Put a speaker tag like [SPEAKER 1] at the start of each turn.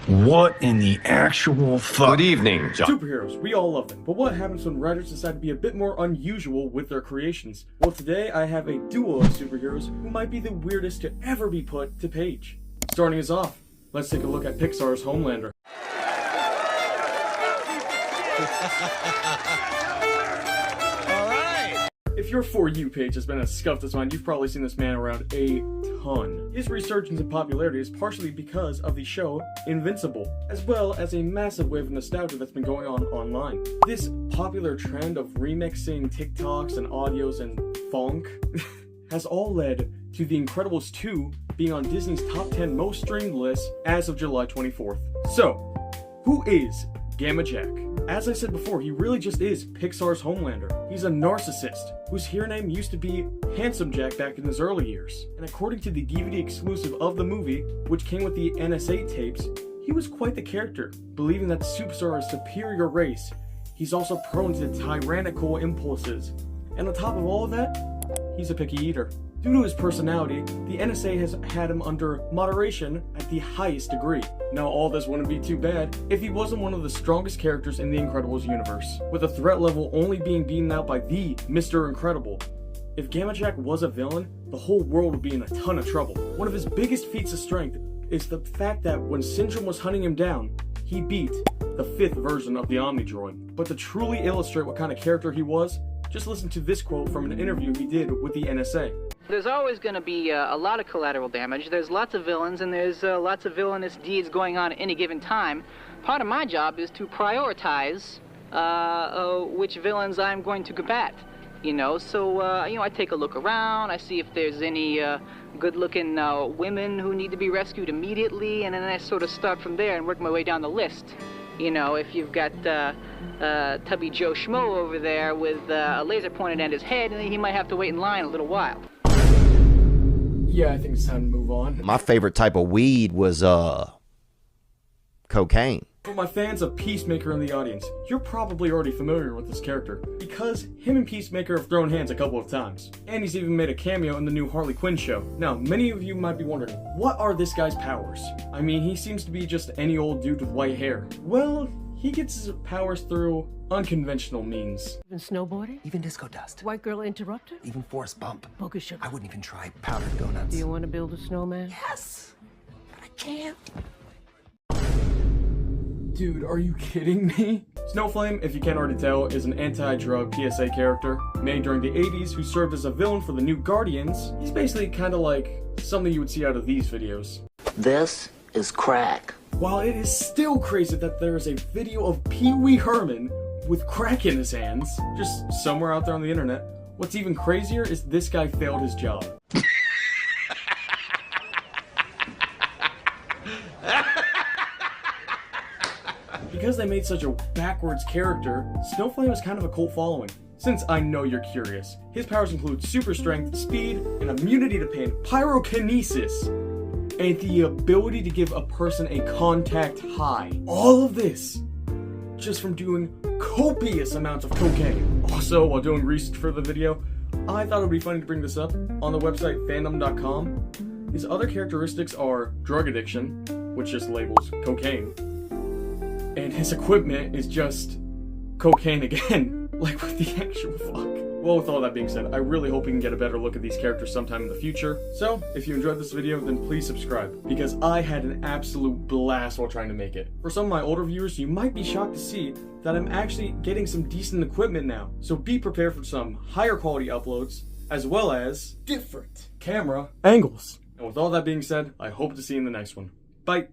[SPEAKER 1] What in the actual fuck?
[SPEAKER 2] Good evening, John.
[SPEAKER 3] Superheroes, we all love them, but what happens when writers decide to be a bit more unusual with their creations? Well, today I have a duo of superheroes who might be the weirdest to ever be put to page. Starting us off, let's take a look at Pixar's Homelander. If your For You page has been as scuffed as mine, you've probably seen this man around a ton. His resurgence in popularity is partially because of the show Invincible, as well as a massive wave of nostalgia that's been going on online. This popular trend of remixing TikToks and audios and funk has all led to The Incredibles 2 being on Disney's top 10 most streamed list as of July 24th. So, who is Gamma Jack? As I said before, he really just is Pixar's Homelander. He's a narcissist whose hero name used to be Handsome Jack back in his early years. And according to the DVD exclusive of the movie, which came with the NSA tapes, he was quite the character. Believing that the superstar is a superior race, he's also prone to tyrannical impulses. And on top of all of that, he's a picky eater. Due to his personality, the NSA has had him under moderation at the highest degree. Now, all this wouldn't be too bad if he wasn't one of the strongest characters in the Incredibles universe, with a threat level only being beaten out by the Mr. Incredible. If Gamma Jack was a villain, the whole world would be in a ton of trouble. One of his biggest feats of strength is the fact that when Syndrome was hunting him down, he beat the 5th version of the Omnidroid. But to truly illustrate what kind of character he was, just listen to this quote from an interview he did with the NSA.
[SPEAKER 4] There's always going to be a lot of collateral damage. There's lots of villains, and there's lots of villainous deeds going on at any given time. Part of my job is to prioritize which villains I'm going to combat. So I take a look around. I see if there's any good-looking women who need to be rescued immediately, and then I sort of start from there and work my way down the list. If you've got Tubby Joe Schmo over there with a laser pointed at his head, and he might have to wait in line a little while.
[SPEAKER 3] Yeah, I think it's time to move on.
[SPEAKER 5] My favorite type of weed was cocaine.
[SPEAKER 3] For my fans of Peacemaker in the audience, you're probably already familiar with this character, because him and Peacemaker have thrown hands a couple of times. And he's even made a cameo in the new Harley Quinn show. Now, many of you might be wondering, what are this guy's powers? I mean, he seems to be just any old dude with white hair. Well, he gets his powers through unconventional means.
[SPEAKER 6] Even snowboarding?
[SPEAKER 7] Even disco dust.
[SPEAKER 6] White girl interrupter?
[SPEAKER 7] Even force bump.
[SPEAKER 6] Focus sugar.
[SPEAKER 7] I wouldn't even try powdered donuts.
[SPEAKER 6] Do you want to build a snowman?
[SPEAKER 7] Yes! But I can't.
[SPEAKER 3] Dude, are you kidding me? Snowflame, if you can't already tell, is an anti-drug PSA character made during the 80s who served as a villain for the new Guardians. He's basically kind of like something you would see out of these videos.
[SPEAKER 8] This is crack.
[SPEAKER 3] While it is still crazy that there is a video of Pee Wee Herman with crack in his hands, just somewhere out there on the internet, what's even crazier is this guy failed his job. Because they made such a backwards character, Snowflame is kind of a cult following. Since I know you're curious, his powers include super strength, speed, and immunity to pain, pyrokinesis, and the ability to give a person a contact high. All of this just from doing copious amounts of cocaine. Also, while doing research for the video, I thought it would be funny to bring this up. On the website fandom.com, his other characteristics are drug addiction, which just labels cocaine, and his equipment is just cocaine again, like with the actual fuck. Well, with all that being said, I really hope we can get a better look at these characters sometime in the future. So, if you enjoyed this video, then please subscribe, because I had an absolute blast while trying to make it. For some of my older viewers, you might be shocked to see that I'm actually getting some decent equipment now. So be prepared for some higher quality uploads, as well as different camera angles. And with all that being said, I hope to see you in the next one. Bye!